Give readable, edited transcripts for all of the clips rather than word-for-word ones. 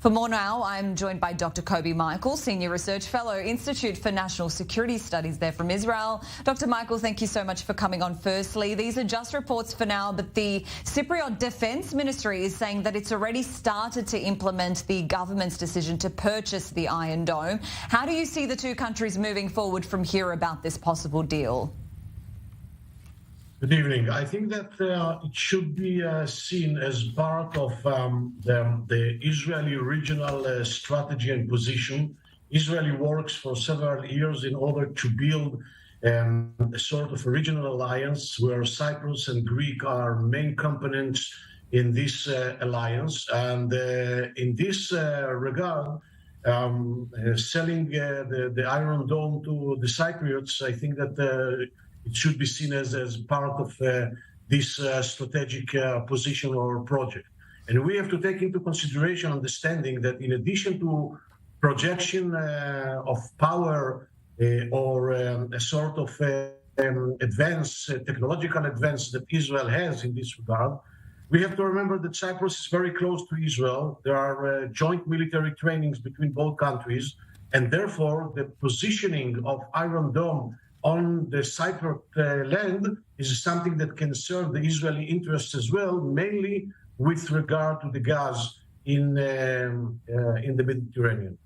For more now, I'm joined by Dr. Kobi Michael, Senior Research Fellow, Institute for National Security Studies there from Israel. Dr. Michael, thank you so much for coming on firstly. These are just reports for now, but the Cypriot Defence Ministry is saying that it's already started to implement the government's decision to purchase the Iron Dome. How do you see the two countries moving forward from here about this possible deal? Good evening. I think that it should be seen as part of the Israeli regional strategy and position. Israel works for several years in order to build a sort of a regional alliance where Cyprus and Greece are main components in this alliance. And in this regard, selling the Iron Dome to the Cypriots, I think that it should be seen as part of this strategic position or project. And we have to take into consideration understanding that in addition to projection of power or a sort of technological advance that Israel has in this regard, we have to remember that Cyprus is very close to Israel. There are joint military trainings between both countries, and therefore the positioning of Iron Dome on the Cypriot land is something that can serve the Israeli interests as well, mainly with regard to the gas in the Mediterranean.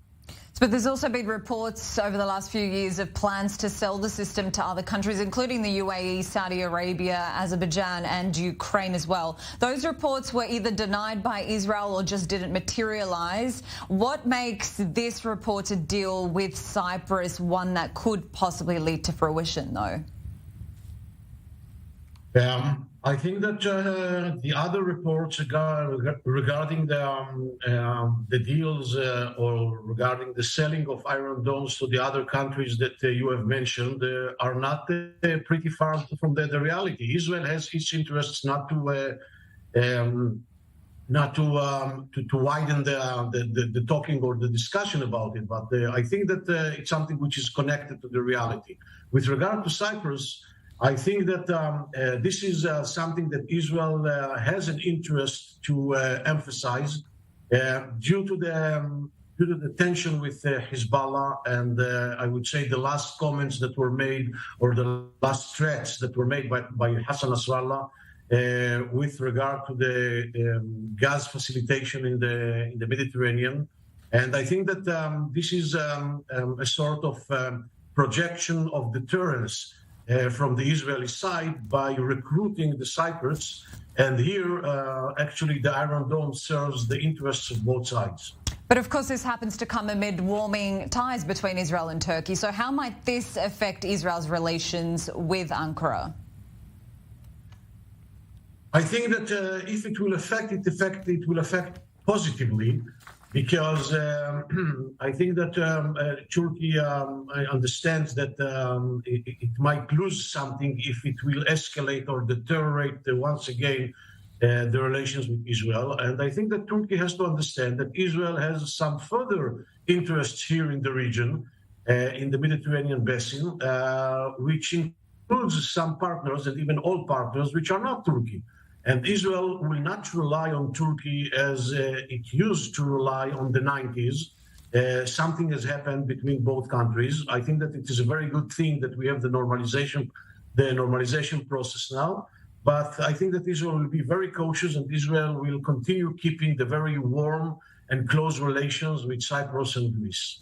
But there's also been reports over the last few years of plans to sell the system to other countries, including the UAE, Saudi Arabia, Azerbaijan and Ukraine as well. Those reports were either denied by Israel or just didn't materialise. What makes this reported deal with Cyprus one that could possibly lead to fruition, though? I think that the other reports regarding the deals or regarding the selling of Iron Domes to the other countries that you have mentioned are not pretty far from the reality. Israel has its interests not to widen the talking or the discussion about it, but I think that it's something which is connected to the reality. With regard to Cyprus, I think that this is something that Israel has an interest to emphasize due to the tension with Hezbollah and I would say the last comments that were made or the last threats that were made by Hassan Nasrallah with regard to the gas facilitation in the Mediterranean. And I think that this is a sort of projection of deterrence from the Israeli side by recruiting the Cypriots. And here, actually, the Iron Dome serves the interests of both sides. But of course, this happens to come amid warming ties between Israel and Turkey. So how might this affect Israel's relations with Ankara? I think that if it will affect, it will affect positively. Because I think that Turkey understands that it might lose something if it will escalate or deteriorate once again the relations with Israel. And I think that Turkey has to understand that Israel has some further interests here in the region, in the Mediterranean basin, which includes some partners and even all partners which are not Turkey. And Israel will not rely on Turkey as it used to rely on the 90s. Something has happened between both countries. I think that it is a very good thing that we have the normalization process now. But I think that Israel will be very cautious and Israel will continue keeping the very warm and close relations with Cyprus and Greece.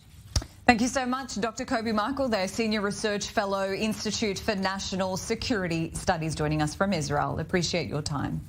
Thank you so much, Dr. Kobi Michael, there, Senior Research Fellow, Institute for National Security Studies, joining us from Israel. Appreciate your time.